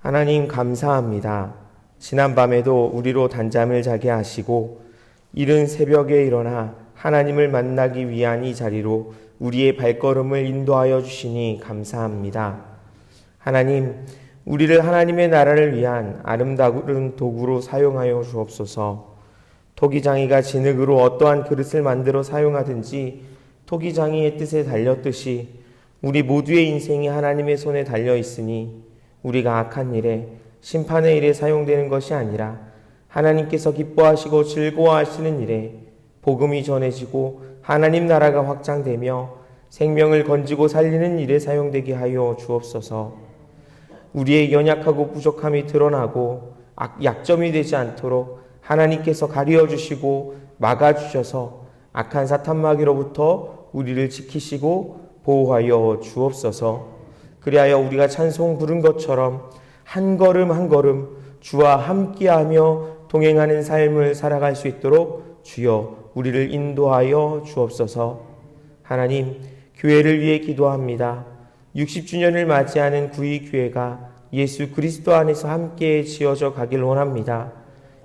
하나님 감사합니다. 지난밤에도 우리로 단잠을 자게 하시고 이른 새벽에 일어나 하나님을 만나기 위한 이 자리로 우리의 발걸음을 인도하여 주시니 감사합니다. 하나님, 우리를 하나님의 나라를 위한 아름다운 도구로 사용하여 주옵소서. 토기장이가 진흙으로 어떠한 그릇을 만들어 사용하든지 토기장이의 뜻에 달렸듯이 우리 모두의 인생이 하나님의 손에 달려 있으니 우리가 악한 일에 심판의 일에 사용되는 것이 아니라 하나님께서 기뻐하시고 즐거워하시는 일에 복음이 전해지고 하나님 나라가 확장되며 생명을 건지고 살리는 일에 사용되게 하여 주옵소서. 우리의 연약하고 부족함이 드러나고 약점이 되지 않도록 하나님께서 가리워 주시고 막아 주셔서 악한 사탄 마귀로부터 우리를 지키시고 보호하여 주옵소서. 그리하여 우리가 찬송 부른 것처럼 한 걸음 한 걸음 주와 함께하며 동행하는 삶을 살아갈 수 있도록 주여 우리를 인도하여 주옵소서. 하나님, 교회를 위해 기도합니다. 60주년을 맞이하는 구의교회가 예수 그리스도 안에서 함께 지어져 가길 원합니다.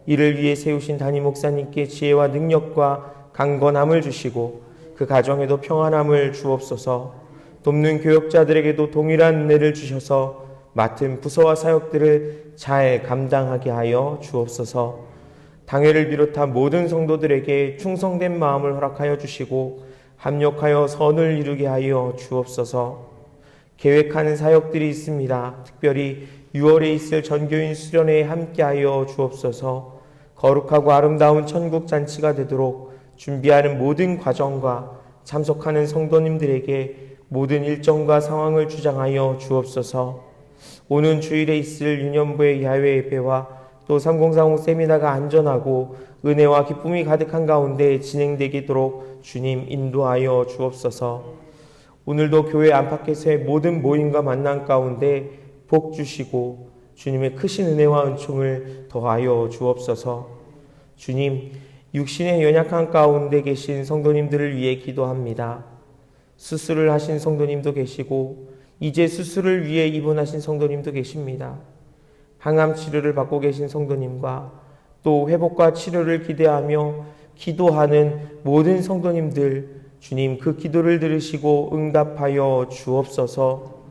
이를 위해 세우신 담임 목사님께 지혜와 능력과 강건함을 주시고 그 가정에도 평안함을 주옵소서. 돕는 교역자들에게도 동일한 은혜를 주셔서 맡은 부서와 사역들을 잘 감당하게 하여 주옵소서. 당회를 비롯한 모든 성도들에게 충성된 마음을 허락하여 주시고 합력하여 선을 이루게 하여 주옵소서. 계획하는 사역들이 있습니다. 특별히 6월에 있을 전교인 수련회에 함께하여 주옵소서. 거룩하고 아름다운 천국 잔치가 되도록 준비하는 모든 과정과 참석하는 성도님들에게 모든 일정과 상황을 주장하여 주옵소서. 오는 주일에 있을 유년부의 야외 예배와 또 3045 세미나가 안전하고 은혜와 기쁨이 가득한 가운데 진행되도록 주님 인도하여 주옵소서. 오늘도 교회 안팎에서의 모든 모임과 만남 가운데 복 주시고 주님의 크신 은혜와 은총을 더하여 주옵소서. 주님, 육신의 연약한 가운데 계신 성도님들을 위해 기도합니다. 수술을 하신 성도님도 계시고 이제 수술을 위해 입원하신 성도님도 계십니다. 항암 치료를 받고 계신 성도님과 또 회복과 치료를 기대하며 기도하는 모든 성도님들, 주님 그 기도를 들으시고 응답하여 주옵소서.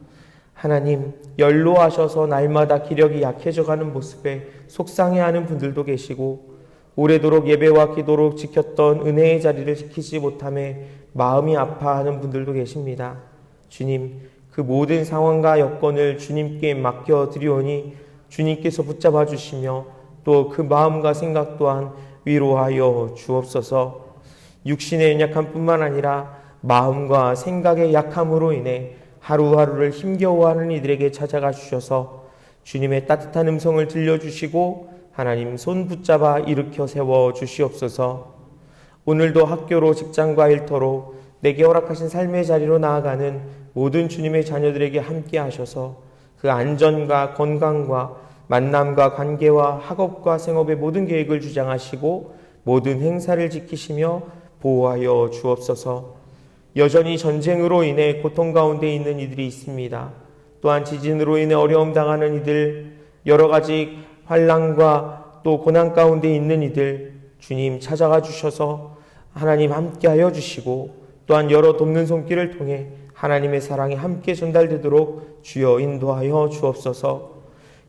하나님, 연로하셔서 날마다 기력이 약해져가는 모습에 속상해하는 분들도 계시고 오래도록 예배와 기도로 지켰던 은혜의 자리를 지키지 못함에 마음이 아파하는 분들도 계십니다. 주님, 그 모든 상황과 여건을 주님께 맡겨드리오니 주님께서 붙잡아 주시며 또 그 마음과 생각 또한 위로하여 주옵소서. 육신의 연약함 뿐만 아니라 마음과 생각의 약함으로 인해 하루하루를 힘겨워하는 이들에게 찾아가 주셔서 주님의 따뜻한 음성을 들려주시고 하나님 손 붙잡아 일으켜 세워 주시옵소서. 오늘도 학교로 직장과 일터로 내게 허락하신 삶의 자리로 나아가는 모든 주님의 자녀들에게 함께 하셔서 그 안전과 건강과 만남과 관계와 학업과 생업의 모든 계획을 주장하시고 모든 행사를 지키시며 보호하여 주옵소서. 여전히 전쟁으로 인해 고통 가운데 있는 이들이 있습니다. 또한 지진으로 인해 어려움 당하는 이들, 여러 가지 환난과 또 고난 가운데 있는 이들 주님 찾아가 주셔서 하나님 함께하여 주시고 또한 여러 돕는 손길을 통해 하나님의 사랑이 함께 전달되도록 주여 인도하여 주옵소서.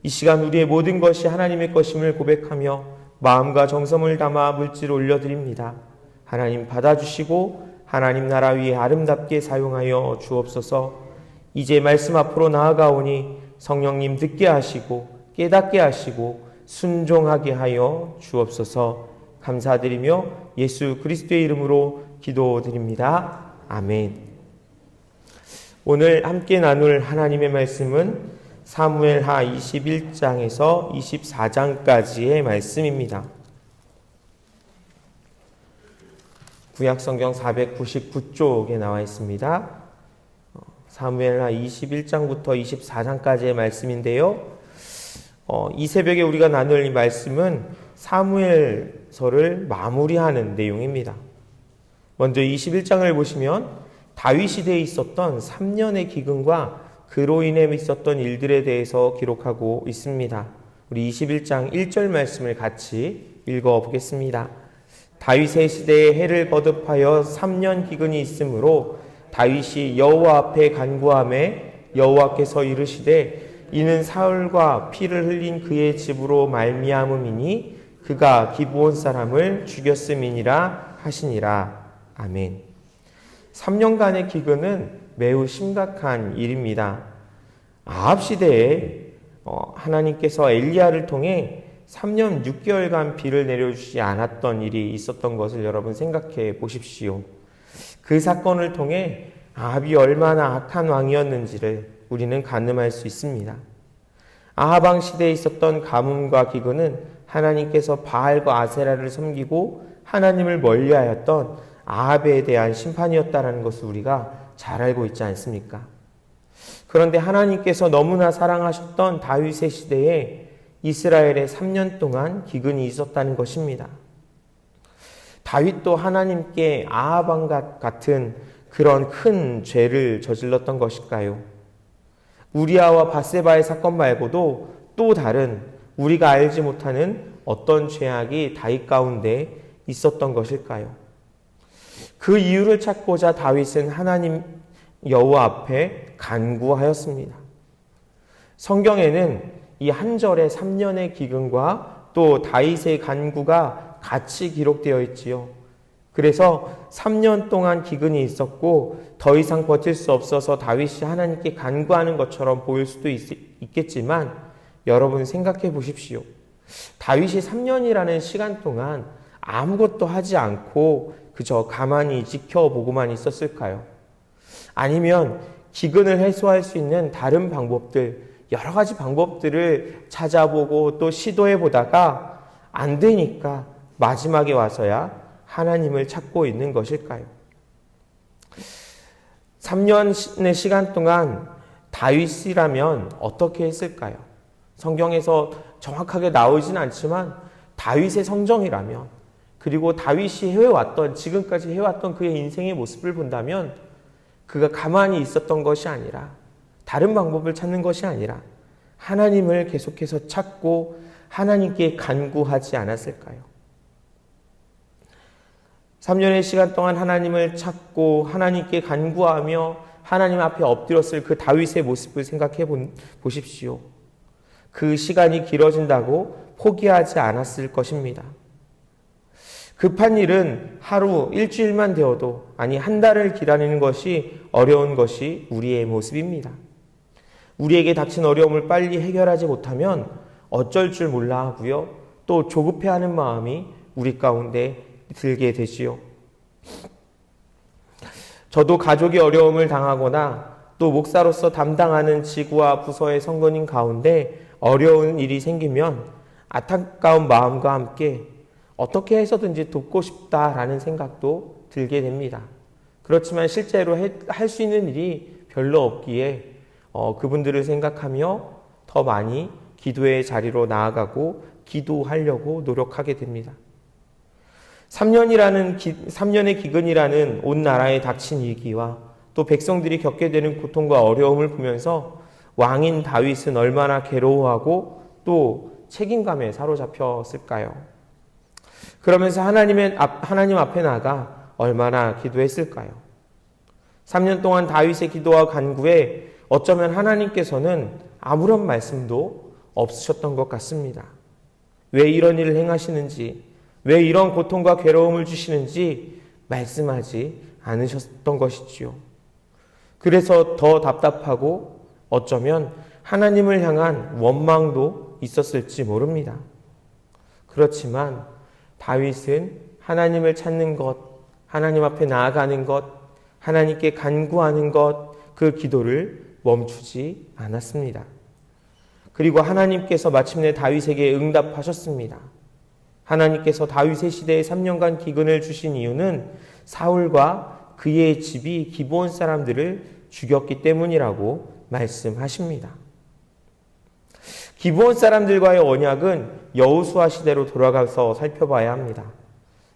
이 시간 우리의 모든 것이 하나님의 것임을 고백하며 마음과 정성을 담아 물질을 올려드립니다. 하나님 받아주시고 하나님 나라 위에 아름답게 사용하여 주옵소서. 이제 말씀 앞으로 나아가오니 성령님 듣게 하시고 깨닫게 하시고 순종하게 하여 주옵소서. 감사드리며 예수 그리스도의 이름으로 기도드립니다. 아멘. 오늘 함께 나눌 하나님의 말씀은 사무엘하 21장에서 24장까지의 말씀입니다. 구약성경 499쪽에 나와 있습니다. 사무엘하 21장부터 24장까지의 말씀인데요. 이 새벽에 우리가 나눌 이 말씀은 사무엘서를 마무리하는 내용입니다. 먼저 21장을 보시면 다윗 시대에 있었던 3년의 기근과 그로 인해 있었던 일들에 대해서 기록하고 있습니다. 우리 21장 1절 말씀을 같이 읽어보겠습니다. 다윗의 시대에 해를 거듭하여 3년 기근이 있으므로 다윗이 여호와 앞에 간구하매 여호와께서 이르시되 이는 사울과 피를 흘린 그의 집으로 말미암음이니 그가 기브온 사람을 죽였음이니라 하시니라. 아멘. 3년간의 기근은 매우 심각한 일입니다. 아합 시대에 하나님께서 엘리야를 통해 3년 6개월간 비를 내려주지 않았던 일이 있었던 것을 여러분 생각해 보십시오. 그 사건을 통해 아합이 얼마나 악한 왕이었는지를 우리는 가늠할 수 있습니다. 아합 왕 시대에 있었던 가뭄과 기근은 하나님께서 바알과 아세라를 섬기고 하나님을 멀리하였던 아합에 대한 심판이었다는 것을 우리가 잘 알고 있지 않습니까? 그런데 하나님께서 너무나 사랑하셨던 다윗의 시대에 이스라엘에 3년 동안 기근이 있었다는 것입니다. 다윗도 하나님께 아합 왕과 같은 그런 큰 죄를 저질렀던 것일까요? 우리아와 밧세바의 사건 말고도 또 다른 우리가 알지 못하는 어떤 죄악이 다윗 가운데 있었던 것일까요? 그 이유를 찾고자 다윗은 하나님 여호와 앞에 간구하였습니다. 성경에는 이 한 절의 3년의 기근과 또 다윗의 간구가 같이 기록되어 있지요. 그래서 3년 동안 기근이 있었고 더 이상 버틸 수 없어서 다윗이 하나님께 간구하는 것처럼 보일 수도 있겠지만 여러분 생각해 보십시오. 다윗이 3년이라는 시간 동안 아무것도 하지 않고 그저 가만히 지켜보고만 있었을까요? 아니면 기근을 해소할 수 있는 다른 방법들, 여러 가지 방법들을 찾아보고 또 시도해 보다가 안 되니까 마지막에 와서야 하나님을 찾고 있는 것일까요? 3년의 시간 동안 다윗이라면 어떻게 했을까요? 성경에서 정확하게 나오진 않지만 다윗의 성정이라면, 그리고 다윗이 해왔던, 지금까지 해왔던 그의 인생의 모습을 본다면 그가 가만히 있었던 것이 아니라, 다른 방법을 찾는 것이 아니라 하나님을 계속해서 찾고 하나님께 간구하지 않았을까요? 3년의 시간 동안 하나님을 찾고 하나님께 간구하며 하나님 앞에 엎드렸을 그 다윗의 모습을 생각해 보십시오. 그 시간이 길어진다고 포기하지 않았을 것입니다. 급한 일은 하루, 일주일만 되어도, 아니 한 달을 기다리는 것이 어려운 것이 우리의 모습입니다. 우리에게 닥친 어려움을 빨리 해결하지 못하면 어쩔 줄 몰라 하고요. 또 조급해하는 마음이 우리 가운데 들게 되지요. 저도 가족이 어려움을 당하거나 또 목사로서 담당하는 지구와 부서의 선거인 가운데 어려운 일이 생기면 안타까운 마음과 함께 어떻게 해서든지 돕고 싶다라는 생각도 들게 됩니다. 그렇지만 실제로 할 수 있는 일이 별로 없기에 그분들을 생각하며 더 많이 기도의 자리로 나아가고 기도하려고 노력하게 됩니다. 3년의 기근이라는 온 나라에 닥친 위기와 또 백성들이 겪게 되는 고통과 어려움을 보면서 왕인 다윗은 얼마나 괴로워하고 또 책임감에 사로잡혔을까요? 그러면서 하나님 앞에 나가 얼마나 기도했을까요? 3년 동안 다윗의 기도와 간구에 어쩌면 하나님께서는 아무런 말씀도 없으셨던 것 같습니다. 왜 이런 일을 행하시는지, 왜 이런 고통과 괴로움을 주시는지 말씀하지 않으셨던 것이지요. 그래서 더 답답하고 어쩌면 하나님을 향한 원망도 있었을지 모릅니다. 그렇지만 다윗은 하나님을 찾는 것, 하나님 앞에 나아가는 것, 하나님께 간구하는 것, 그 기도를 멈추지 않았습니다. 그리고 하나님께서 마침내 다윗에게 응답하셨습니다. 하나님께서 다윗의 시대에 3년간 기근을 주신 이유는 사울과 그의 집이 기브온 사람들을 죽였기 때문이라고 말씀하십니다. 기브온 사람들과의 언약은 여호수아 시대로 돌아가서 살펴봐야 합니다.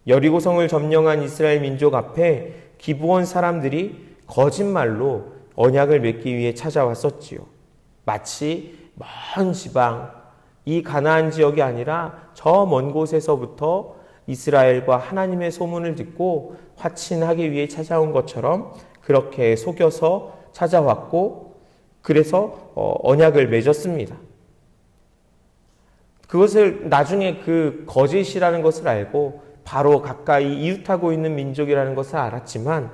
여리고성을 점령한 이스라엘 민족 앞에 기브온 사람들이 거짓말로 언약을 맺기 위해 찾아왔었지요. 마치 먼 지방, 이 가나안 지역이 아니라 저 먼 곳에서부터 이스라엘과 하나님의 소문을 듣고 화친하기 위해 찾아온 것처럼 그렇게 속여서 찾아왔고, 그래서 언약을 맺었습니다. 그것을 나중에 그 거짓이라는 것을 알고 바로 가까이 이웃하고 있는 민족이라는 것을 알았지만,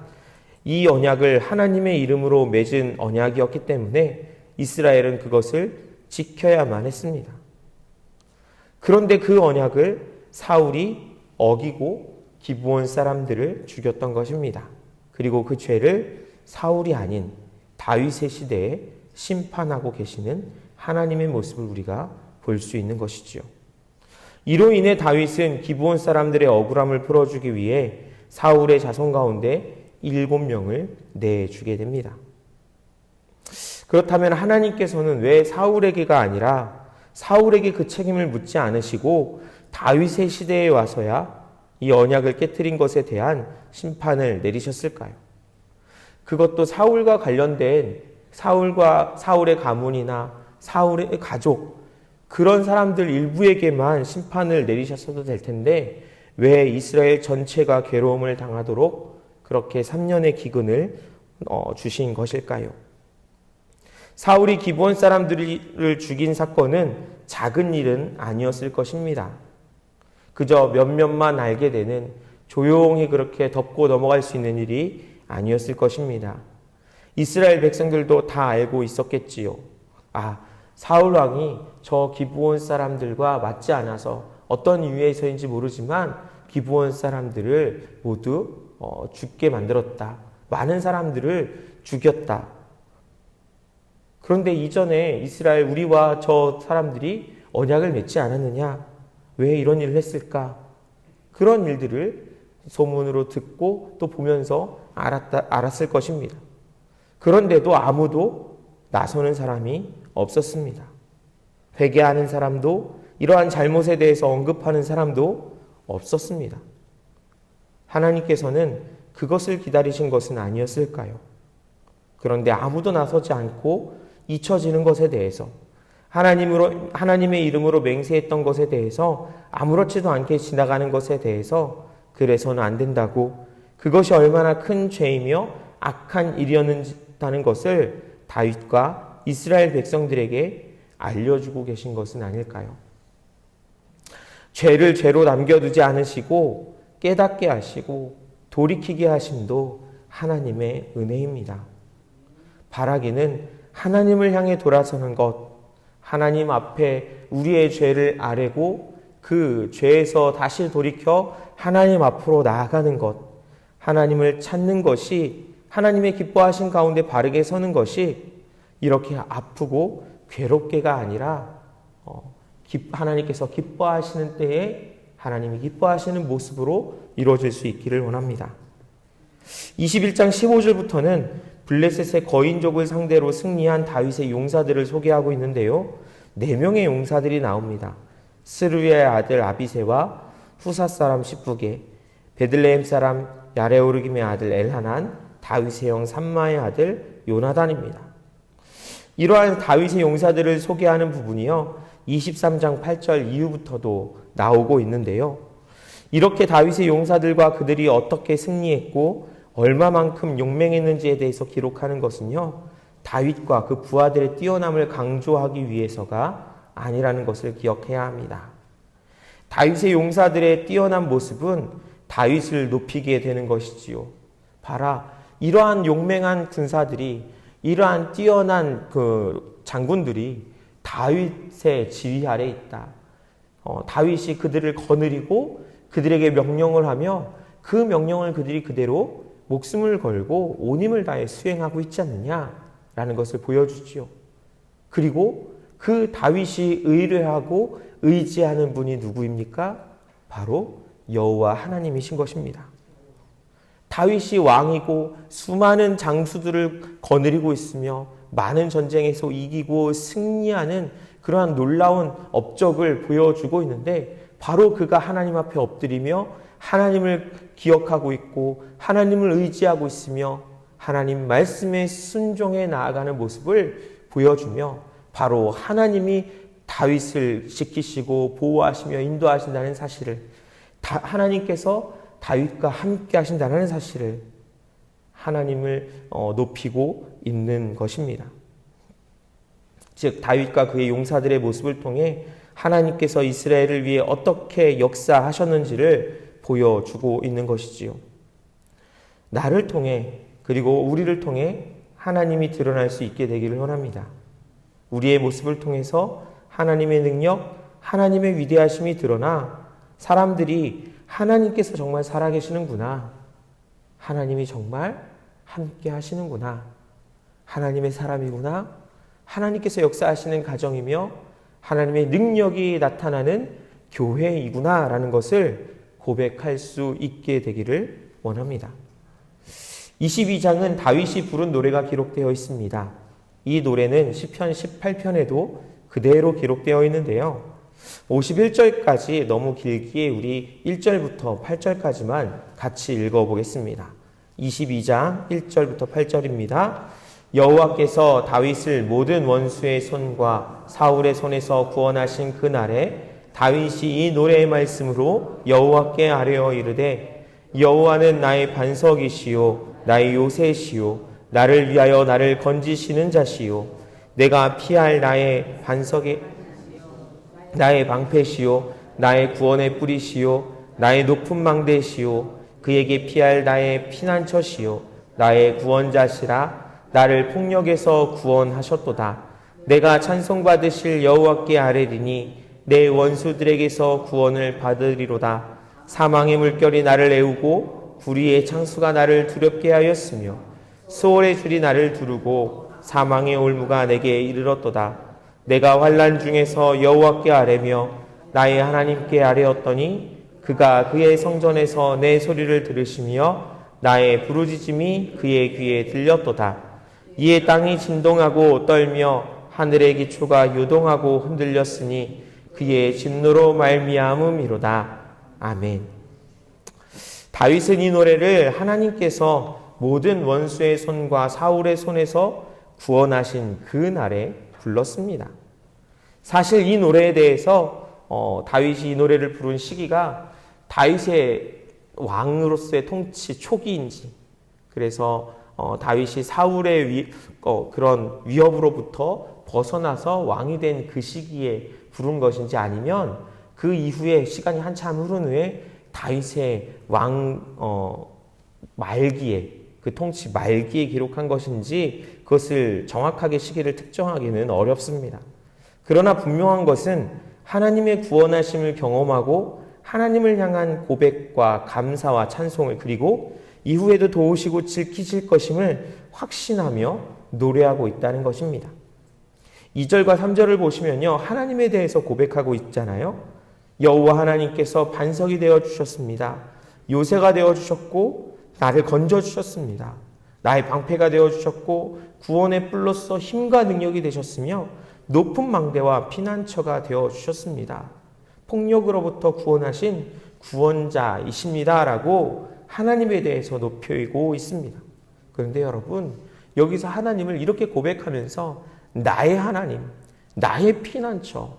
이 언약을 하나님의 이름으로 맺은 언약이었기 때문에 이스라엘은 그것을 지켜야만 했습니다. 그런데 그 언약을 사울이 어기고 기브온 사람들을 죽였던 것입니다. 그리고 그 죄를 사울이 아닌 다윗의 시대에 심판하고 계시는 하나님의 모습을 우리가 볼 수 있는 것이지요. 이로 인해 다윗은 기브온 사람들의 억울함을 풀어주기 위해 사울의 자손 가운데 7명을 내주게 됩니다. 그렇다면 하나님께서는 왜 사울에게가 아니라 사울에게 그 책임을 묻지 않으시고 다윗의 시대에 와서야 이 언약을 깨트린 것에 대한 심판을 내리셨을까요? 그것도 사울과 관련된 사울의 가문이나 사울의 가족, 그런 사람들 일부에게만 심판을 내리셨어도 될 텐데 왜 이스라엘 전체가 괴로움을 당하도록 그렇게 3년의 기근을 주신 것일까요? 사울이 기브온 사람들을 죽인 사건은 작은 일은 아니었을 것입니다. 그저 몇몇만 알게 되는, 조용히 그렇게 덮고 넘어갈 수 있는 일이 아니었을 것입니다. 이스라엘 백성들도 다 알고 있었겠지요. 사울 왕이 저 기브온 사람들과 맞지 않아서 어떤 이유에서인지 모르지만 기브온 사람들을 모두 죽게 만들었다. 많은 사람들을 죽였다. 그런데 이전에 이스라엘 우리와 저 사람들이 언약을 맺지 않았느냐? 왜 이런 일을 했을까? 그런 일들을 소문으로 듣고 또 보면서 알았을 것입니다. 그런데도 아무도 나서는 사람이 없었습니다. 회개하는 사람도, 이러한 잘못에 대해서 언급하는 사람도 없었습니다. 하나님께서는 그것을 기다리신 것은 아니었을까요? 그런데 아무도 나서지 않고 잊혀지는 것에 대해서, 하나님의 이름으로 맹세했던 것에 대해서 아무렇지도 않게 지나가는 것에 대해서 그래서는 안 된다고, 그것이 얼마나 큰 죄이며 악한 일이었다는 것을 다윗과 이스라엘 백성들에게 알려주고 계신 것은 아닐까요? 죄를 죄로 남겨두지 않으시고 깨닫게 하시고 돌이키게 하심도 하나님의 은혜입니다. 바라기는 하나님을 향해 돌아서는 것, 하나님 앞에 우리의 죄를 아뢰고 그 죄에서 다시 돌이켜 하나님 앞으로 나아가는 것, 하나님을 찾는 것이, 하나님의 기뻐하신 가운데 바르게 서는 것이 이렇게 아프고 괴롭게가 아니라 하나님께서 기뻐하시는 때에 하나님이 기뻐하시는 모습으로 이루어질 수 있기를 원합니다. 21장 15절부터는 블레셋의 거인족을 상대로 승리한 다윗의 용사들을 소개하고 있는데요. 4명의 용사들이 나옵니다. 스루야의 아들 아비새와 후사 사람 시브게, 베들레헴 사람 야레오르김의 아들 엘하난, 다윗의 형 삼마의 아들 요나단입니다. 이러한 다윗의 용사들을 소개하는 부분이요, 23장 8절 이후부터도 나오고 있는데요. 이렇게 다윗의 용사들과 그들이 어떻게 승리했고 얼마만큼 용맹했는지에 대해서 기록하는 것은요, 다윗과 그 부하들의 뛰어남을 강조하기 위해서가 아니라는 것을 기억해야 합니다. 다윗의 용사들의 뛰어난 모습은 다윗을 높이게 되는 것이지요. 봐라, 이러한 용맹한 군사들이, 이러한 뛰어난 그 장군들이 다윗의 지휘 아래 있다. 다윗이 그들을 거느리고 그들에게 명령을 하며 그 명령을 그들이 그대로 목숨을 걸고 온 힘을 다해 수행하고 있지 않느냐라는 것을 보여주지요. 그리고 그 다윗이 의뢰하고 의지하는 분이 누구입니까? 바로 여호와 하나님이신 것입니다. 다윗이 왕이고 수많은 장수들을 거느리고 있으며 많은 전쟁에서 이기고 승리하는 그러한 놀라운 업적을 보여주고 있는데, 바로 그가 하나님 앞에 엎드리며 하나님을 기억하고 있고 하나님을 의지하고 있으며 하나님 말씀에 순종해 나아가는 모습을 보여주며 바로 하나님이 다윗을 지키시고 보호하시며 인도하신다는 사실을, 하나님께서 다윗과 함께 하신다는 사실을 하나님을 높이고 있는 것입니다. 즉 다윗과 그의 용사들의 모습을 통해 하나님께서 이스라엘을 위해 어떻게 역사하셨는지를 보여주고 있는 것이지요. 나를 통해 그리고 우리를 통해 하나님이 드러날 수 있게 되기를 원합니다. 우리의 모습을 통해서 하나님의 능력, 하나님의 위대하심이 드러나 사람들이 하나님께서 정말 살아계시는구나, 하나님이 정말 함께 하시는구나, 하나님의 사람이구나, 하나님께서 역사하시는 가정이며 하나님의 능력이 나타나는 교회이구나 라는 것을 고백할 수 있게 되기를 원합니다. 22장은 다윗이 부른 노래가 기록되어 있습니다. 이 노래는 시편 18편에도 그대로 기록되어 있는데요. 51절까지 너무 길기에 우리 1절부터 8절까지만 같이 읽어보겠습니다. 22장 1절부터 8절입니다. 여호와께서 다윗을 모든 원수의 손과 사울의 손에서 구원하신 그날에 다윗이 이 노래의 말씀으로 여호와께 아뢰어 이르되 여호와는 나의 반석이시요 나의 요새시요 나를 위하여 나를 건지시는 자시요 내가 피할 나의 방패시요 나의 구원의 뿌리시요 나의 높은 망대시요 그에게 피할 나의 피난처시요 나의 구원자시라 나를 폭력에서 구원하셨도다. 내가 찬송받으실 여호와께 아뢰리니 내 원수들에게서 구원을 받으리로다. 사망의 물결이 나를 애우고 구리의 창수가 나를 두렵게 하였으며 수월의 줄이 나를 두르고 사망의 올무가 내게 이르렀도다. 내가 환난 중에서 여호와께 아뢰며 나의 하나님께 아뢰었더니 그가 그의 성전에서 내 소리를 들으시며 나의 부르짖음이 그의 귀에 들렸도다. 이에 땅이 진동하고 떨며 하늘의 기초가 요동하고 흔들렸으니 그의 진노로 말미암음이로다. 아멘. 다윗은 이 노래를 하나님께서 모든 원수의 손과 사울의 손에서 구원하신 그 날에 불렀습니다. 사실 이 노래에 대해서 다윗이 이 노래를 부른 시기가 다윗의 왕으로서의 통치 초기인지, 그래서 다윗이 사울의 그런 위협으로부터 벗어나서 왕이 된 그 시기에 부른 것인지, 아니면 그 이후에 시간이 한참 흐른 후에 다윗의 말기에, 그 통치 말기에 기록한 것인지 그것을 정확하게 시기를 특정하기는 어렵습니다. 그러나 분명한 것은 하나님의 구원하심을 경험하고 하나님을 향한 고백과 감사와 찬송을, 그리고 이후에도 도우시고 지키실 것임을 확신하며 노래하고 있다는 것입니다. 2절과 3절을 보시면요, 하나님에 대해서 고백하고 있잖아요. 여호와 하나님께서 반석이 되어주셨습니다. 요새가 되어주셨고 나를 건져주셨습니다. 나의 방패가 되어주셨고 구원의 뿔로서 힘과 능력이 되셨으며 높은 망대와 피난처가 되어주셨습니다. 폭력으로부터 구원하신 구원자이십니다 라고 하나님에 대해서 높이고 있습니다. 그런데 여러분, 여기서 하나님을 이렇게 고백하면서 나의 하나님, 나의 피난처,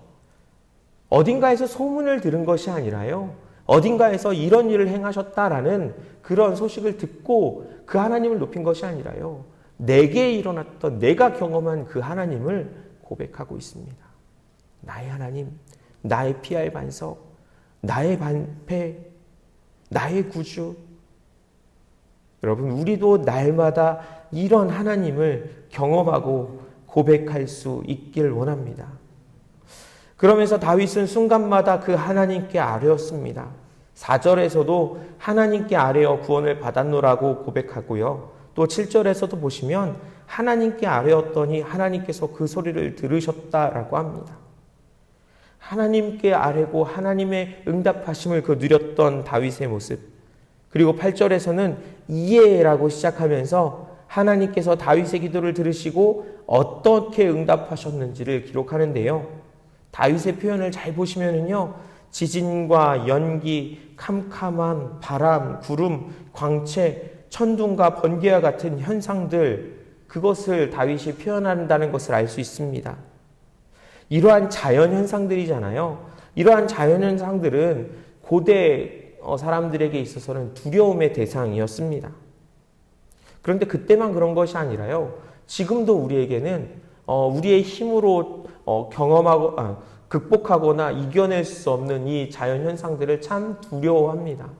어딘가에서 소문을 들은 것이 아니라요, 어딘가에서 이런 일을 행하셨다라는 그런 소식을 듣고 그 하나님을 높인 것이 아니라요, 내게 일어났던, 내가 경험한 그 하나님을 고백하고 있습니다. 나의 하나님, 나의 피할 반석, 나의 방패, 나의 구주. 여러분, 우리도 날마다 이런 하나님을 경험하고 고백할 수 있길 원합니다. 그러면서 다윗은 순간마다 그 하나님께 아뢰었습니다. 4절에서도 하나님께 아뢰어 구원을 받았노라고 고백하고요. 또 7절에서도 보시면 하나님께 아뢰었더니 하나님께서 그 소리를 들으셨다라고 합니다. 하나님께 아뢰고 하나님의 응답하심을 누렸던 다윗의 모습. 그리고 8절에서는 이에라고 시작하면서 하나님께서 다윗의 기도를 들으시고 어떻게 응답하셨는지를 기록하는데요. 다윗의 표현을 잘 보시면은요, 지진과 연기, 캄캄한 바람, 구름, 광채, 천둥과 번개와 같은 현상들, 그것을 다윗이 표현한다는 것을 알 수 있습니다. 이러한 자연 현상들이잖아요. 이러한 자연 현상들은 고대 사람들에게 있어서는 두려움의 대상이었습니다. 그런데 그때만 그런 것이 아니라요. 지금도 우리에게는 우리의 힘으로 극복하거나 이겨낼 수 없는 이 자연 현상들을 참 두려워합니다.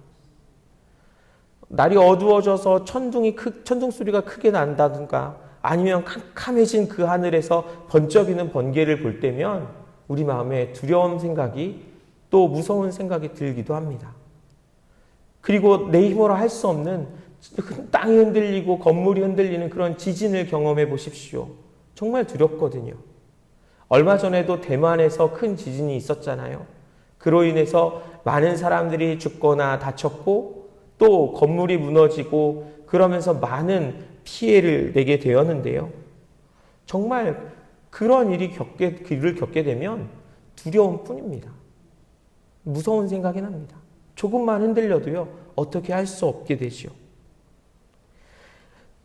날이 어두워져서 천둥 소리가 크게 난다든가 아니면 캄캄해진 그 하늘에서 번쩍이는 번개를 볼 때면 우리 마음에 두려운 생각이 또 무서운 생각이 들기도 합니다. 그리고 내 힘으로 할 수 없는 땅이 흔들리고 건물이 흔들리는 그런 지진을 경험해 보십시오. 정말 두렵거든요. 얼마 전에도 대만에서 큰 지진이 있었잖아요. 그로 인해서 많은 사람들이 죽거나 다쳤고 또 건물이 무너지고 그러면서 많은 피해를 내게 되었는데요. 정말 그런 일을 겪게 되면 두려움 뿐입니다. 무서운 생각이 납니다. 조금만 흔들려도요, 어떻게 할 수 없게 되지요.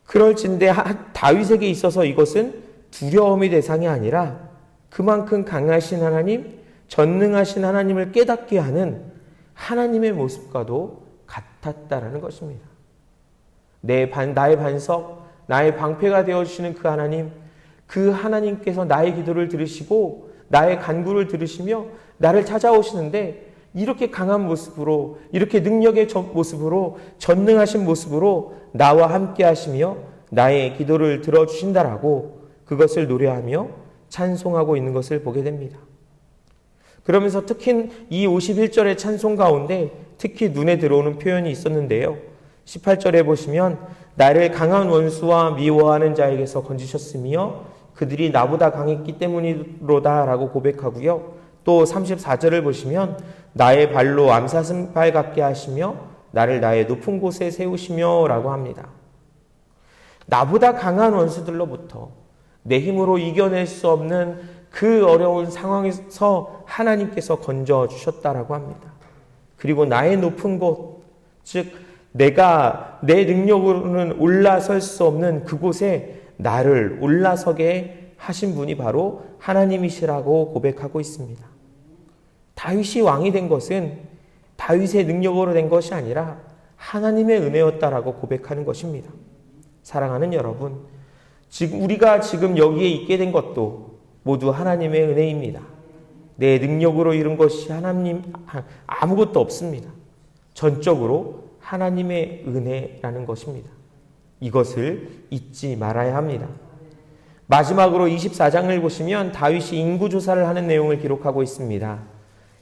그럴진데 다윗에게 있어서 이것은 두려움의 대상이 아니라 그만큼 강하신 하나님, 전능하신 하나님을 깨닫게 하는 하나님의 모습과도 같았다라는 것입니다. 나의 반석, 나의 방패가 되어주시는 그 하나님, 그 하나님께서 나의 기도를 들으시고 나의 간구를 들으시며 나를 찾아오시는데 이렇게 강한 모습으로, 이렇게 능력의 모습으로, 전능하신 모습으로 나와 함께 하시며 나의 기도를 들어주신다라고 그것을 노래하며 찬송하고 있는 것을 보게 됩니다. 그러면서 특히 이 51절의 찬송 가운데 특히 눈에 들어오는 표현이 있었는데요. 18절에 보시면 나를 강한 원수와 미워하는 자에게서 건지셨으며 그들이 나보다 강했기 때문이로다 라고 고백하고요. 또 34절을 보시면 나의 발로 암사슴발 같게 하시며 나를 나의 높은 곳에 세우시며 라고 합니다. 나보다 강한 원수들로부터 내 힘으로 이겨낼 수 없는 그 어려운 상황에서 하나님께서 건져주셨다라고 합니다. 그리고 나의 높은 곳, 즉 내가 내 능력으로는 올라설 수 없는 그곳에 나를 올라서게 하신 분이 바로 하나님이시라고 고백하고 있습니다. 다윗이 왕이 된 것은 다윗의 능력으로 된 것이 아니라 하나님의 은혜였다라고 고백하는 것입니다. 사랑하는 여러분, 우리가 지금 여기에 있게 된 것도 모두 하나님의 은혜입니다. 내 능력으로 이룬 것이 아무것도 없습니다. 전적으로 하나님의 은혜라는 것입니다. 이것을 잊지 말아야 합니다. 마지막으로 24장을 보시면 다윗이 인구조사를 하는 내용을 기록하고 있습니다.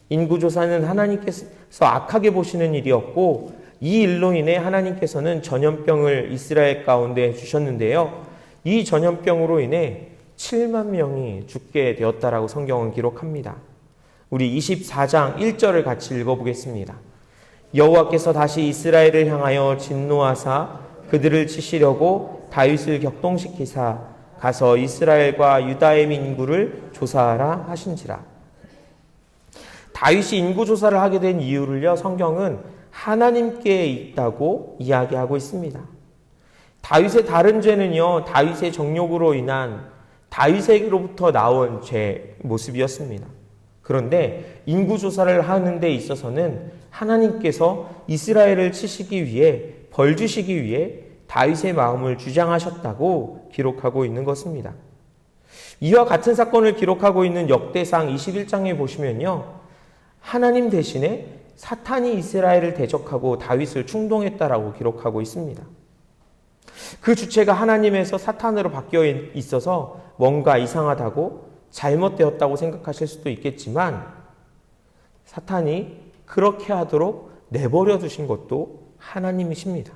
인구조사는 하나님께서 악하게 보시는 일이었고 이 일로 인해 하나님께서는 전염병을 이스라엘 가운데 주셨는데요. 이 전염병으로 인해 7만 명이 죽게 되었다라고 성경은 기록합니다. 우리 24장 1절을 같이 읽어보겠습니다. 여호와께서 다시 이스라엘을 향하여 진노하사 그들을 치시려고 다윗을 격동시키사 가서 이스라엘과 유다의 인구를 조사하라 하신지라. 다윗이 인구조사를 하게 된 이유를요, 성경은 하나님께 있다고 이야기하고 있습니다. 다윗의 다른 죄는요, 다윗의 정욕으로 인한 다윗에게로부터 나온 죄 모습이었습니다. 그런데 인구조사를 하는 데 있어서는 하나님께서 이스라엘을 치시기 위해, 벌 주시기 위해 다윗의 마음을 주장하셨다고 기록하고 있는 것입니다. 이와 같은 사건을 기록하고 있는 역대상 21장에 보시면요, 하나님 대신에 사탄이 이스라엘을 대적하고 다윗을 충동했다라고 기록하고 있습니다. 그 주체가 하나님에서 사탄으로 바뀌어 있어서 뭔가 이상하다고 잘못되었다고 생각하실 수도 있겠지만 사탄이 그렇게 하도록 내버려 두신 것도 하나님이십니다.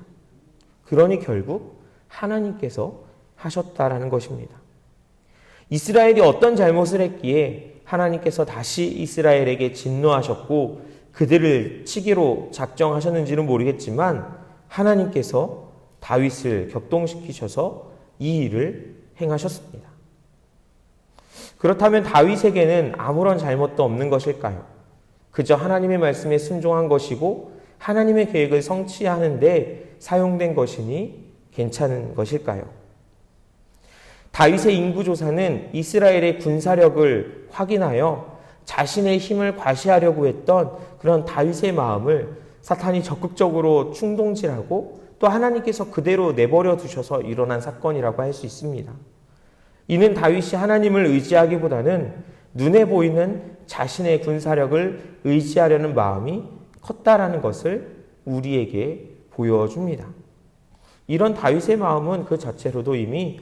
그러니 결국 하나님께서 하셨다라는 것입니다. 이스라엘이 어떤 잘못을 했기에 하나님께서 다시 이스라엘에게 진노하셨고 그들을 치기로 작정하셨는지는 모르겠지만 하나님께서 다윗을 격동시키셔서 이 일을 행하셨습니다. 그렇다면 다윗에게는 아무런 잘못도 없는 것일까요? 그저 하나님의 말씀에 순종한 것이고 하나님의 계획을 성취하는 데 사용된 것이니 괜찮은 것일까요? 다윗의 인구조사는 이스라엘의 군사력을 확인하여 자신의 힘을 과시하려고 했던 그런 다윗의 마음을 사탄이 적극적으로 충동질하고 또 하나님께서 그대로 내버려 두셔서 일어난 사건이라고 할 수 있습니다. 이는 다윗이 하나님을 의지하기보다는 눈에 보이는 자신의 군사력을 의지하려는 마음이 컸다라는 것을 우리에게 보여줍니다. 이런 다윗의 마음은 그 자체로도 이미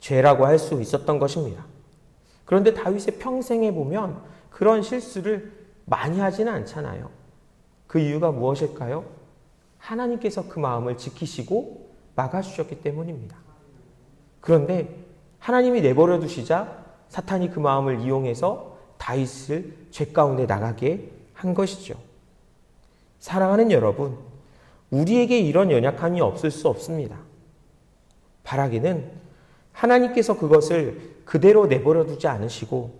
죄라고 할 수 있었던 것입니다. 그런데 다윗의 평생에 보면 그런 실수를 많이 하지는 않잖아요. 그 이유가 무엇일까요? 하나님께서 그 마음을 지키시고 막아주셨기 때문입니다. 그런데 하나님이 내버려 두시자 사탄이 그 마음을 이용해서 다윗을 죄 가운데 나가게 한 것이죠. 사랑하는 여러분, 우리에게 이런 연약함이 없을 수 없습니다. 바라기는 하나님께서 그것을 그대로 내버려 두지 않으시고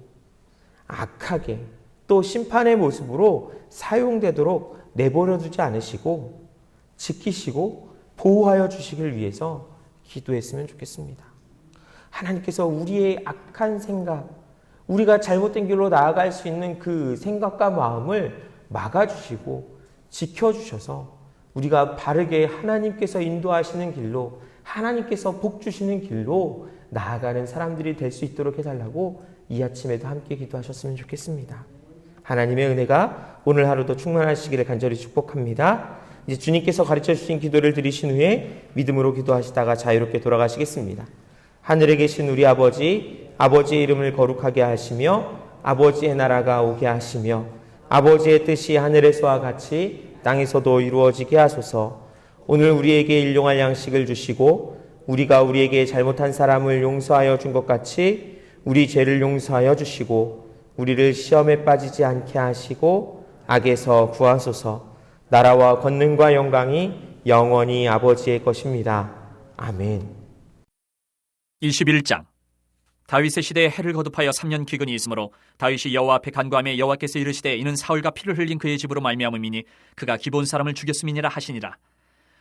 악하게 또 심판의 모습으로 사용되도록 내버려 두지 않으시고 지키시고 보호하여 주시길 위해서 기도했으면 좋겠습니다. 하나님께서 우리의 악한 생각, 우리가 잘못된 길로 나아갈 수 있는 그 생각과 마음을 막아주시고 지켜주셔서 우리가 바르게 하나님께서 인도하시는 길로, 하나님께서 복 주시는 길로 나아가는 사람들이 될 수 있도록 해달라고 이 아침에도 함께 기도하셨으면 좋겠습니다. 하나님의 은혜가 오늘 하루도 충만하시기를 간절히 축복합니다. 이제 주님께서 가르쳐 주신 기도를 드리신 후에 믿음으로 기도하시다가 자유롭게 돌아가시겠습니다. 하늘에 계신 우리 아버지, 아버지의 이름을 거룩하게 하시며 아버지의 나라가 오게 하시며 아버지의 뜻이 하늘에서와 같이 땅에서도 이루어지게 하소서. 오늘 우리에게 일용할 양식을 주시고 우리가 우리에게 잘못한 사람을 용서하여 준 것 같이 우리 죄를 용서하여 주시고 우리를 시험에 빠지지 않게 하시고 악에서 구하소서. 나라와 권능과 영광이 영원히 아버지의 것입니다. 아멘. 21장. 다윗의 시대에 해를 거듭하여 3년 기근이 있으므로 다윗이 여호와 앞에 간구하며 여호와께서 이르시되 이는 사울과 피를 흘린 그의 집으로 말미암음이니 그가 기브온 사람을 죽였음이니라 하시니라.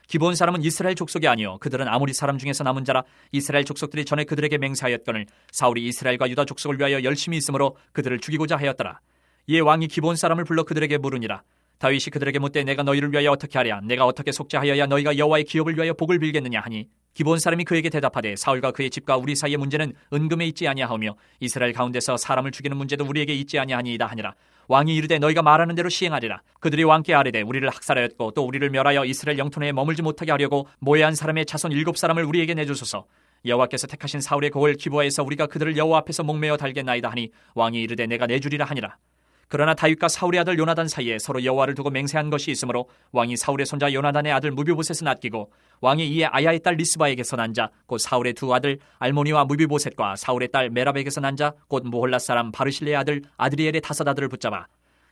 기브온 사람은 이스라엘 족속이 아니요 그들은 아모리 사람 중에서 남은 자라. 이스라엘 족속들이 전에 그들에게 맹세하였거늘 사울이 이스라엘과 유다 족속을 위하여 열심히 있으므로 그들을 죽이고자 하였더라. 이에 왕이 기브온 사람을 불러 그들에게 물으니라. 다윗이 그들에게 묻되 내가 너희를 위하여 어떻게 하랴? 내가 어떻게 속죄하여야 너희가 여호와의 기업을 위하여 복을 빌겠느냐 하니 기브온 사람이 그에게 대답하되 사울과 그의 집과 우리 사이의 문제는 은금에 있지 아니하오며 이스라엘 가운데서 사람을 죽이는 문제도 우리에게 있지 아니하니이다 하니라. 왕이 이르되 너희가 말하는 대로 시행하리라. 그들이 왕께 아뢰되 우리를 학살하였고 또 우리를 멸하여 이스라엘 영토 내에 머물지 못하게 하려고 모해한 사람의 자손 7사람을 우리에게 내주소서. 여호와께서 택하신 사울의 고을 기브아에서 우리가 그들을 여호와 앞에서 목매어 달겠나이다 하니 왕이 이르되 내가 내주리라 하니라. 그러나 다윗과 사울의 아들 요나단 사이에 서로 여호와를 두고 맹세한 것이 있으므로 왕이 사울의 손자 요나단의 아들 무비보셋을 아끼고 왕이 이에 아야의 딸 리스바에게서 난 자 곧 사울의 두 아들 알모니와 무비보셋과 사울의 딸 메랍에게서 난 자 곧 모홀라 사람 바르실레의 아들 아드리엘의 5 아들을 붙잡아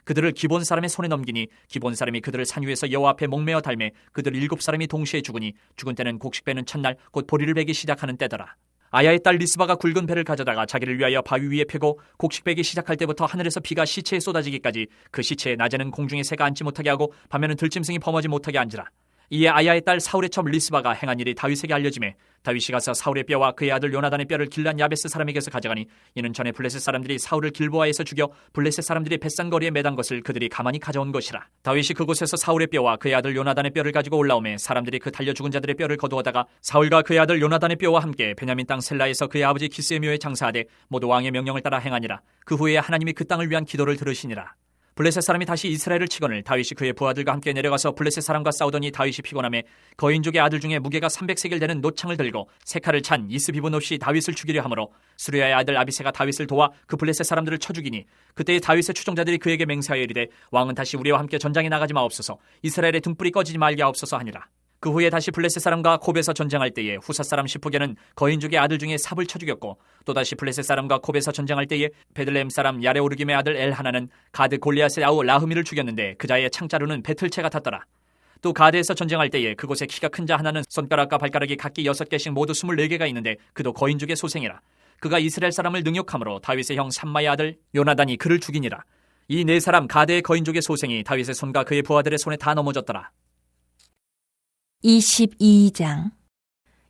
그들을 기본 사람의 손에 넘기니 기본 사람이 그들을 산 위에서 여호와 앞에 목매어 달매 그들 7사람이 동시에 죽으니 죽은 때는 곡식 베는 첫날 곧 보리를 베기 시작하는 때더라. 아야의 딸 리스바가 굵은 배를 가져다가 자기를 위하여 바위 위에 펴고 곡식 베기 시작할 때부터 하늘에서 비가 시체에 쏟아지기까지 그 시체에 낮에는 공중에 새가 앉지 못하게 하고 밤에는 들짐승이 범하지 못하게 앉으라. 이에 아야의 딸 사울의 첩 리스바가 행한 일이 다윗에게 알려지매 다윗이 가서 사울의 뼈와 그의 아들 요나단의 뼈를 길란 야베스 사람에게서 가져가니 이는 전에 블레셋 사람들이 사울을 길보아에서 죽여 블레셋 사람들이 벳산거리에 매단 것을 그들이 가만히 가져온 것이라. 다윗이 그곳에서 사울의 뼈와 그의 아들 요나단의 뼈를 가지고 올라오매 사람들이 그 달려 죽은 자들의 뼈를 거두어다가 사울과 그의 아들 요나단의 뼈와 함께 베냐민 땅 셀라에서 그의 아버지 기스의 묘에 장사하되 모두 왕의 명령을 따라 행하니라. 그 후에 하나님이 그 땅을 위한 기도를 들으시니라. 블레셋 사람이 다시 이스라엘을 치거늘 다윗이 그의 부하들과 함께 내려가서 블레셋 사람과 싸우더니 다윗이 피곤하매 거인족의 아들 중에 무게가 300세겔 되는 노창을 들고 세 칼을 찬 이스비본 없이 다윗을 죽이려 하므로 수르야의 아들 아비새가 다윗을 도와 그 블레셋 사람들을 쳐 죽이니 그때에 다윗의 추종자들이 그에게 맹세하여 이르되 왕은 다시 우리와 함께 전장에 나가지 마옵소서. 이스라엘의 등불이 꺼지지 말게 하옵소서 하니라. 그 후에 다시 블레셋 사람과 곱에서 전쟁할 때에 후사 사람 시프게는 거인족의 아들 중에 삽을 쳐 죽였고 또다시 블레셋 사람과 곱에서 전쟁할 때에 베들레헴 사람 야레오르김의 아들 엘하나는 가드 골리앗의 아우 라흐미를 죽였는데 그 자의 창자루는 배틀채 같았더라. 또 가드에서 전쟁할 때에 그곳에 키가 큰 자 하나는 손가락과 발가락이 각기 6개씩 모두 24개가 있는데 그도 거인족의 소생이라. 그가 이스라엘 사람을 능욕함으로 다윗의 형 삼마의 아들 요나단이 그를 죽이니라. 이 네 사람 가드의 거인족의 소생이 다윗의 손과 그의 부하들의 손에 다 넘어졌더라. 22장.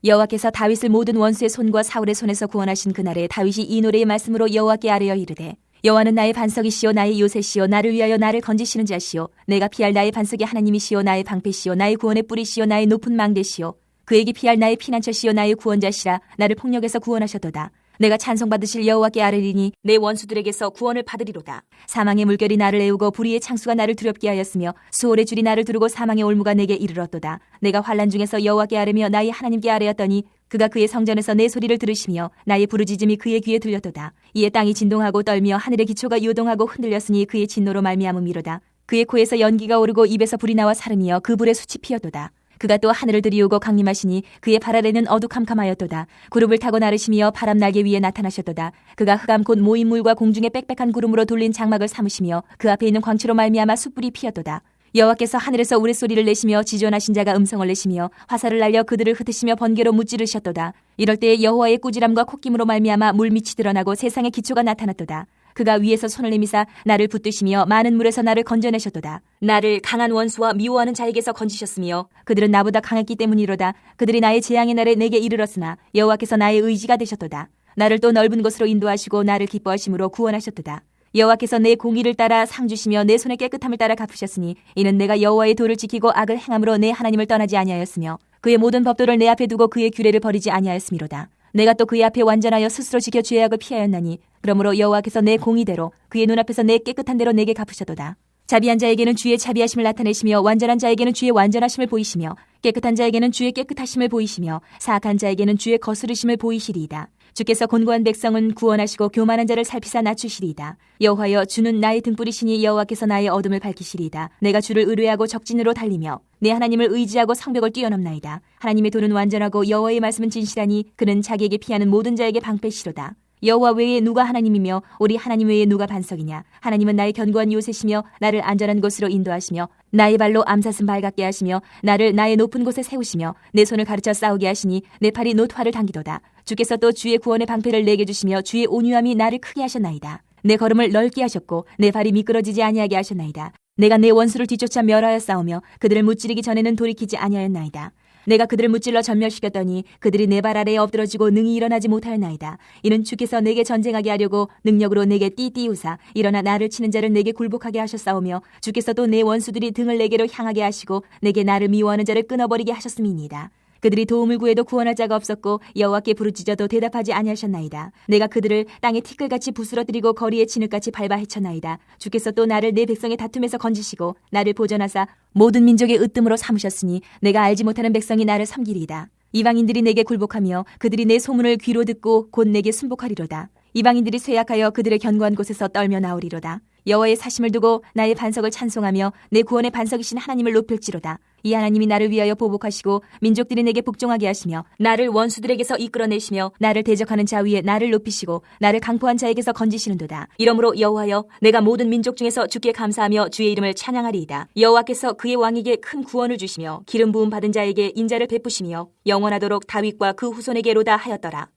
여호와께서 다윗을 모든 원수의 손과 사울의 손에서 구원하신 그날에 다윗이 이 노래의 말씀으로 여호와께 아뢰어 이르되 여호와는 나의 반석이시요 나의 요새시요 나를 위하여 나를 건지시는 자시요 내가 피할 나의 반석이 하나님이시요 나의 방패시요 나의 구원의 뿌리시요 나의 높은 망대시요 그에게 피할 나의 피난처시요 나의 구원자시라 나를 폭력에서 구원하셨도다. 내가 찬송받으실 여호와께 아뢰리니 내 원수들에게서 구원을 받으리로다. 사망의 물결이 나를 애우고 불의의 창수가 나를 두렵게 하였으며 수월의 줄이 나를 두르고 사망의 올무가 내게 이르렀도다. 내가 환난 중에서 여호와께 아뢰며 나의 하나님께 아뢰었더니 그가 그의 성전에서 내 소리를 들으시며 나의 부르짖음이 그의 귀에 들렸도다. 이에 땅이 진동하고 떨며 하늘의 기초가 요동하고 흔들렸으니 그의 진노로 말미암음이로다. 그의 코에서 연기가 오르고 입에서 불이 나와 사르며 그 불에 숯이 피었도다. 그가 또 하늘을 들이우고 강림하시니 그의 발 아래는 어두캄캄하였도다. 구름을 타고 나르시며 바람 날개 위에 나타나셨도다. 그가 흑암 곧 모인물과 공중에 빽빽한 구름으로 돌린 장막을 삼으시며 그 앞에 있는 광채로 말미암아 숯불이 피었도다. 여호와께서 하늘에서 우레소리를 내시며 지존하신 자가 음성을 내시며 화살을 날려 그들을 흩으시며 번개로 무찌르셨도다. 이럴 때에 여호와의 꾸지람과 콧김으로 말미암아 물밑이 드러나고 세상의 기초가 나타났도다. 그가 위에서 손을 내미사 나를 붙드시며 많은 물에서 나를 건져내셨도다. 나를 강한 원수와 미워하는 자에게서 건지셨으며 그들은 나보다 강했기 때문이로다. 그들이 나의 재앙의 날에 내게 이르렀으나 여호와께서 나의 의지가 되셨도다. 나를 또 넓은 곳으로 인도하시고 나를 기뻐하심으로 구원하셨도다. 여호와께서 내 공의를 따라 상 주시며 내 손의 깨끗함을 따라 갚으셨으니 이는 내가 여호와의 도를 지키고 악을 행함으로 내 하나님을 떠나지 아니하였으며 그의 모든 법도를 내 앞에 두고 그의 규례를 버리지 아니하였음이로다. 내가 또 그의 앞에 완전하여 스스로 지켜 죄악을 피하였나니 그러므로 여호와께서 내 공의대로 그의 눈앞에서 내 깨끗한 대로 내게 갚으셨도다. 자비한 자에게는 주의 자비하심을 나타내시며 완전한 자에게는 주의 완전하심을 보이시며 깨끗한 자에게는 주의 깨끗하심을 보이시며 사악한 자에게는 주의 거스르심을 보이시리이다. 주께서 곤고한 백성은 구원하시고 교만한 자를 살피사 낮추시리이다. 여호와여 주는 나의 등불이시니 여호와께서 나의 어둠을 밝히시리이다. 내가 주를 의뢰하고 적진으로 달리며 내 하나님을 의지하고 성벽을 뛰어넘나이다. 하나님의 도는 완전하고 여호와의 말씀은 진실하니 그는 자기에게 피하는 모든 자에게 방패시로다. 여호와 외에 누가 하나님이며 우리 하나님 외에 누가 반석이냐. 하나님은 나의 견고한 요새시며 나를 안전한 곳으로 인도하시며 나의 발로 암사슴 발같게 하시며 나를 나의 높은 곳에 세우시며 내 손을 가르쳐 싸우게 하시니 내 팔이 노트화를 당기도다. 주께서 또 주의 구원의 방패를 내게 주시며 주의 온유함이 나를 크게 하셨나이다. 내 걸음을 넓게 하셨고 내 발이 미끄러지지 아니하게 하셨나이다. 내가 내 원수를 뒤쫓아 멸하여 싸우며 그들을 무찌르기 전에는 돌이키지 아니하였나이다. 내가 그들을 무찔러 전멸시켰더니 그들이 내 발 아래에 엎드러지고 능히 일어나지 못하였나이다. 이는 주께서 내게 전쟁하게 하려고 능력으로 내게 띠띠우사 일어나 나를 치는 자를 내게 굴복하게 하셨사오며 주께서 또 내 원수들이 등을 내게로 향하게 하시고 내게 나를 미워하는 자를 끊어버리게 하셨음이니이다. 그들이 도움을 구해도 구원할 자가 없었고 여호와께 부르짖어도 대답하지 아니하셨나이다. 내가 그들을 땅에 티끌같이 부스러뜨리고 거리에 진흙같이 밟아 헤쳤나이다. 주께서 또 나를 내 백성의 다툼에서 건지시고 나를 보전하사 모든 민족의 으뜸으로 삼으셨으니 내가 알지 못하는 백성이 나를 섬기리이다. 이방인들이 내게 굴복하며 그들이 내 소문을 귀로 듣고 곧 내게 순복하리로다. 이방인들이 쇠약하여 그들의 견고한 곳에서 떨며 나오리로다. 여호와의 사심을 두고 나의 반석을 찬송하며 내 구원의 반석이신 하나님을 높일지로다. 이 하나님이 나를 위하여 보복하시고 민족들이 내게 복종하게 하시며 나를 원수들에게서 이끌어내시며 나를 대적하는 자 위에 나를 높이시고 나를 강포한 자에게서 건지시는도다. 이러므로 여호와여 내가 모든 민족 중에서 주께 감사하며 주의 이름을 찬양하리이다. 여호와께서 그의 왕에게 큰 구원을 주시며 기름 부음 받은 자에게 인자를 베푸시며 영원하도록 다윗과 그 후손에게로다 하였더라.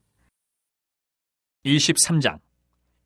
23장.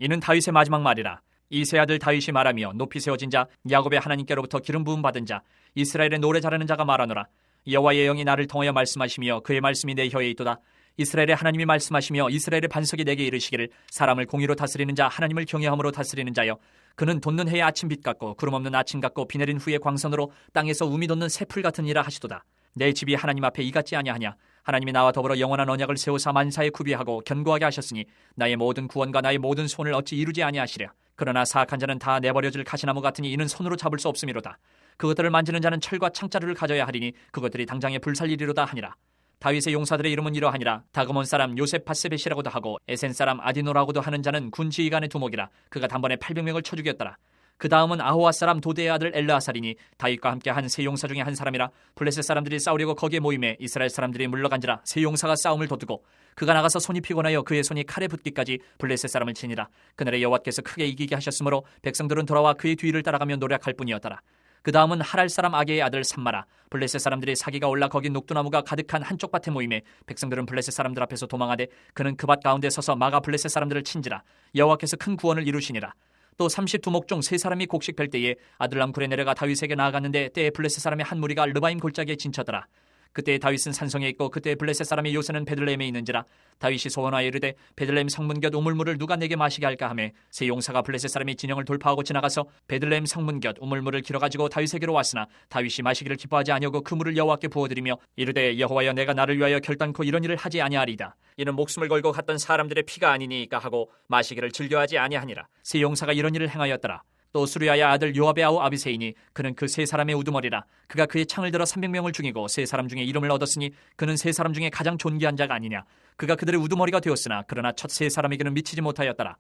이는 다윗의 마지막 말이라. 이세 아들 다윗이 말하며 높이 세워진 자 야곱의 하나님께로부터 기름 부음 받은 자 이스라엘의 노래 잘하는 자가 말하노라. 여호와의 영이 나를 통하여 말씀하시며 그의 말씀이 내 혀에 있도다. 이스라엘의 하나님이 말씀하시며 이스라엘의 반석이 내게 이르시기를 사람을 공의로 다스리는 자 하나님을 경외함으로 다스리는 자여 그는 돋는 해의 아침빛 같고 구름 없는 아침 같고 비 내린 후의 광선으로 땅에서 우미 돋는 새풀 같은 이라 하시도다. 내 집이 하나님 앞에 이같지 아니하냐. 하나님이 나와 더불어 영원한 언약을 세우사 만사에 구비하고 견고하게 하셨으니 나의 모든 구원과 나의 모든 손을 어찌 이루지 아니하시랴. 그러나 사악한 자는 다 내버려질 가시나무 같으니 이는 손으로 잡을 수 없음이로다. 그것들을 만지는 자는 철과 창자루를 가져야 하리니 그것들이 당장에 불살리리로다 하니라. 다윗의 용사들의 이름은 이러하니라. 다그몬 사람 요셉 바세벳이라고도 하고 에센 사람 아디노라고도 하는 자는 군 지휘관의 두목이라. 그가 단번에 800명을 쳐 죽였더라. 그 다음은 아호와 사람 도대의 아들 엘르아살이니 다윗과 함께 한 세 용사 중에 한 사람이라. 블레셋 사람들이 싸우려고 거기에 모임에 이스라엘 사람들이 물러간지라 세 용사가 싸움을 돋우고 그가 나가서 손이 피곤하여 그의 손이 칼에 붙기까지 블레셋 사람을 치니라. 그날에 여호와께서 크게 이기게 하셨으므로 백성들은 돌아와 그의 뒤를 따라가며 노력할 뿐이었더라. 그 다음은 하랄 사람 아게의 아들 삼마라. 블레셋 사람들이 사기가 올라 거기 녹두나무가 가득한 한쪽 밭에 모임에 백성들은 블레셋 사람들 앞에서 도망하되 그는 그 밭 가운데 서서 막아 블레셋 사람들을 친지라. 여호와께서 큰 구원을 이루시니라. 또 32목 중 3사람이 곡식 뺄 때에 아들람 굴에 내려가 다윗에게 나아갔는데 때에 블레셋 사람의 한 무리가 르바임 골짜기에 진쳐더라. 그때 다윗은 산성에 있고 그때 블레셋 사람의 요새는 베들레헴에 있는지라. 다윗이 소원하여 이르되 베들레헴 성문 곁 우물물을 누가 내게 마시게 할까 하매 세 용사가 블레셋 사람의 진영을 돌파하고 지나가서 베들레헴 성문 곁 우물물을 길어가지고 다윗에게로 왔으나 다윗이 마시기를 기뻐하지 아니하고 그 물을 여호와께 부어드리며 이르되 여호와여 내가 나를 위하여 결단코 이런 일을 하지 아니하리이다. 이는 목숨을 걸고 갔던 사람들의 피가 아니니까 하고 마시기를 즐겨하지 아니하니라. 세 용사가 이런 일을 행하였더라. 또 수르야의 아들 요압의 아우 아비새이니 그는 그 세 사람의 우두머리라. 그가 그의 창을 들어 300명을 죽이고 세 사람 중에 이름을 얻었으니 그는 세 사람 중에 가장 존귀한 자가 아니냐. 그가 그들의 우두머리가 되었으나 그러나 첫 세 사람에게는 미치지 못하였더라.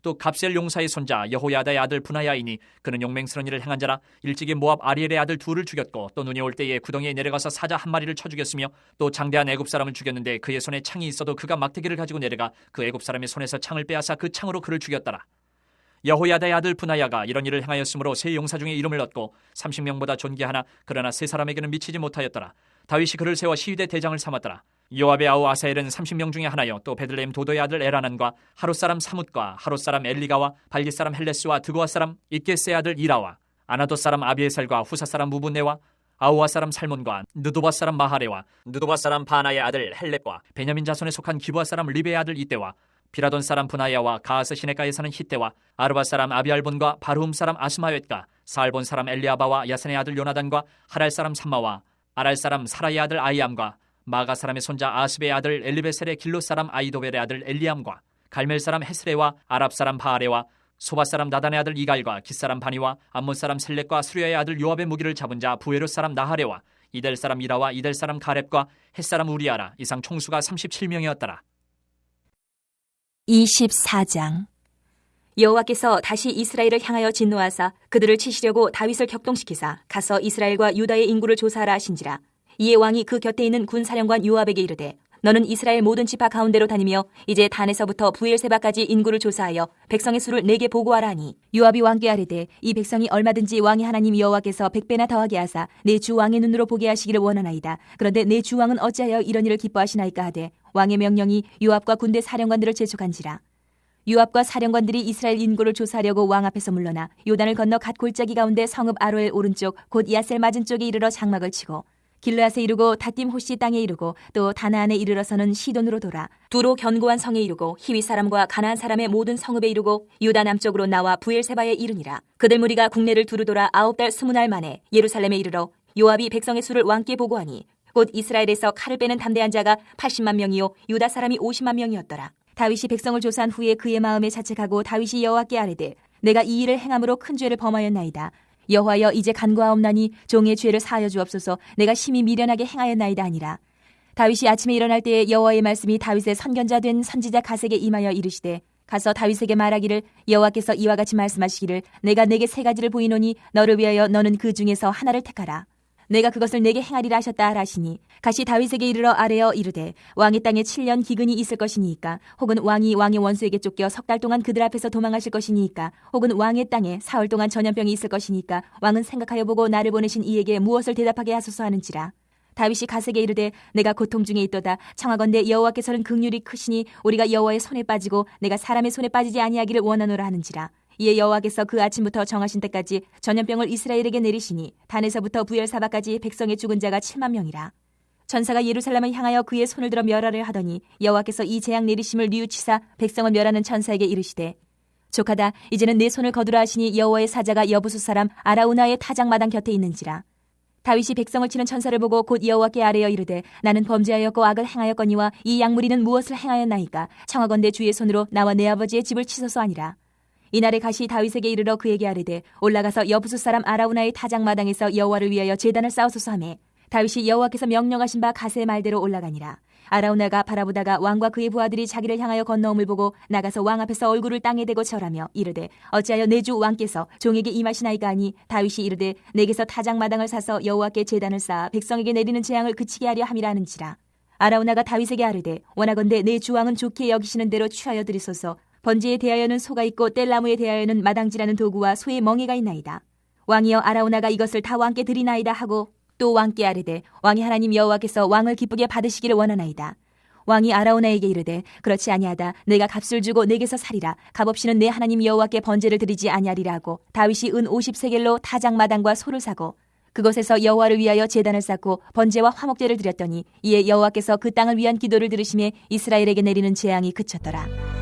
또 갑셀 용사의 손자 여호야다의 아들 분하야이니 그는 용맹스러운 일을 행한 자라. 일찍이 모압 아리엘의 아들 둘을 죽였고 또 눈이 올 때에 구덩이에 내려가서 사자 한 마리를 쳐 죽였으며 또 장대한 애굽 사람을 죽였는데 그의 손에 창이 있어도 그가 막대기를 가지고 내려가 그 애굽 사람의 손에서 창을 빼앗아 그 창으로 그를 죽였더라. 여호야다의 아들 분하야가 이런 일을 행하였으므로 세 용사 중에 이름을 얻고 30명보다 존귀하나 그러나 세 사람에게는 미치지 못하였더라. 다윗이 그를 세워 시위대 대장을 삼았더라. 요압의 아우 아사엘은 30명 중에 하나요. 또 베들레헴 도도의 아들 에라난과 하롯 사람 사뭇과 하롯 사람 엘리가와 발깃 사람 헬레스와 드고아 사람 이게스의 아들 이라와 아나돗 사람 아비에살과 후사 사람 무분네와 아우아 사람 살몬과 느도바 사람 마하레와 느도바 사람 바나의 아들 헬렙과 베냐민 자손에 속한 기브아 사람 리베의 아들 이때와 피라돈 사람 분하야와 가하스 시내가에 사는 히때와 아르바 사람 아비알본과 바르움 사람 아스마웻과 사알본 사람 엘리아바와 야산의 아들 요나단과 하랄 사람 삼마와 아랄 사람 사라의 아들 아이암과 마가 사람의 손자 아스베의 아들 엘리베셀의 길로 사람 아이도벨의 아들 엘리암과 갈멜 사람 헤스레와 아랍 사람 바아레와 소바 사람 나단의 아들 이갈과 깃 사람 바니와 암몬 사람 셀렉과 수리아의 아들 요압의 무기를 잡은 자 부에롯 사람 나하레와 이델 사람 이라와 이델 사람 가렙과 헷 사람 우리아라. 이상 총수가 37명이었더라. 24장. 여호와께서 다시 이스라엘을 향하여 진노하사 그들을 치시려고 다윗을 격동시키사 가서 이스라엘과 유다의 인구를 조사하라 하신지라. 이에 왕이 그 곁에 있는 군사령관 요압에게 이르되 너는 이스라엘 모든 지파 가운데로 다니며 이제 단에서부터 부엘세바까지 인구를 조사하여 백성의 수를 내게 보고하라 하니 요압이 왕께 아뢰되 이 백성이 얼마든지 왕의 하나님 여호와께서 100배나 더하게 하사 내 주 왕의 눈으로 보게 하시기를 원하나이다. 그런데 내 주 왕은 어찌하여 이런 일을 기뻐하시나이까 하되 왕의 명령이 요압과 군대 사령관들을 재촉한지라. 요압과 사령관들이 이스라엘 인구를 조사하려고 왕 앞에서 물러나 요단을 건너 갓 골짜기 가운데 성읍 아로엘 오른쪽 곧 야셀 맞은 쪽에 이르러 장막을 치고 길르앗에 이르고 다딤 호시 땅에 이르고 또 다나안에 이르러서는 시돈으로 돌아 두로 견고한 성에 이르고 히위 사람과 가나안 사람의 모든 성읍에 이르고 유다 남쪽으로 나와 부엘세바에 이르니라. 그들 무리가 국내를 두루 돌아 9달 20날 만에 예루살렘에 이르러 요압이 백성의 수를 왕께 보고하니 곧 이스라엘에서 칼을 빼는 담대한 자가 80만 명이요 유다 사람이 50만 명이었더라. 다윗이 백성을 조사한 후에 그의 마음에 자책하고 다윗이 여호와께 아뢰되 내가 이 일을 행함으로 큰 죄를 범하였나이다. 여호와여 이제 간구하옵나니 종의 죄를 사하여 주옵소서. 내가 심히 미련하게 행하였나이다 하니라. 다윗이 아침에 일어날 때에 여호와의 말씀이 다윗의 선견자 된 선지자 갓에게 임하여 이르시되 가서 다윗에게 말하기를 여호와께서 이와 같이 말씀하시기를 내가 내게 세 가지를 보이노니 너를 위하여 너는 그 중에서 하나를 택하라. 내가 그것을 내게 행하리라 하셨다 하시니 가시 다윗에게 이르러 아뢰어 이르되 왕의 땅에 7년 기근이 있을 것이니까 혹은 왕이 왕의 원수에게 쫓겨 3달 동안 그들 앞에서 도망하실 것이니까 혹은 왕의 땅에 사흘 동안 전염병이 있을 것이니까 왕은 생각하여 보고 나를 보내신 이에게 무엇을 대답하게 하소서 하는지라. 다윗이 갓에게 이르되 내가 고통 중에 있도다. 청하건대 여호와께서는 긍휼이 크시니 우리가 여호와의 손에 빠지고 내가 사람의 손에 빠지지 아니하기를 원하노라 하는지라. 이에 여호와께서 그 아침부터 정하신 때까지 전염병을 이스라엘에게 내리시니 단에서부터 부엘사바까지 백성의 죽은 자가 7만 명이라. 천사가 예루살렘을 향하여 그의 손을 들어 멸하려 하더니 여호와께서 이 재앙 내리심을 뉘우치사 백성을 멸하는 천사에게 이르시되 족하다. 이제는 내 손을 거두라 하시니 여호와의 사자가 여부수 사람 아라우나의 타작마당 곁에 있는지라. 다윗이 백성을 치는 천사를 보고 곧 여호와께 아뢰어 이르되 나는 범죄하였고 악을 행하였거니와 이 양무리는 무엇을 행하였나이까. 청하건대 주의 손으로 나와 내 아버지의 집을 치소서 하니라. 이날에 가시 다윗에게 이르러 그에게 아뢰되 올라가서 여부수 사람 아라우나의 타작마당에서 여호와를 위하여 제단을 쌓으소서 하매 다윗이 여호와께서 명령하신 바 갓의 말대로 올라가니라. 아라우나가 바라보다가 왕과 그의 부하들이 자기를 향하여 건너옴을 보고 나가서 왕 앞에서 얼굴을 땅에 대고 절하며 이르되 어찌하여 내 주 왕께서 종에게 임하시나이까 하니 다윗이 이르되 내게서 타작마당을 사서 여호와께 제단을 쌓아 백성에게 내리는 재앙을 그치게 하려 함이라 하는지라. 아라우나가 다윗에게 아뢰되 원하건대 내 주 왕은 좋게 여기시는 대로 취하여 드리소서. 번제에 대하여는 소가 있고 뗄나무에 대하여는 마당질하는 도구와 소의 멍에가 있나이다. 왕이여 아라우나가 이것을 다 왕께 드리나이다 하고 또 왕께 아뢰되 왕의 하나님 여호와께서 왕을 기쁘게 받으시기를 원하나이다. 왕이 아라우나에게 이르되 그렇지 아니하다. 내가 값을 주고 내게서 살이라. 값 없이는 내 하나님 여호와께 번제를 드리지 아니하리라 하고 다윗이 은 50세겔로 타작마당과 소를 사고 그곳에서 여호와를 위하여 제단을 쌓고 번제와 화목제를 드렸더니 이에 여호와께서 그 땅을 위한 기도를 들으심에 이스라엘에게 내리는 재앙이 그쳤더라.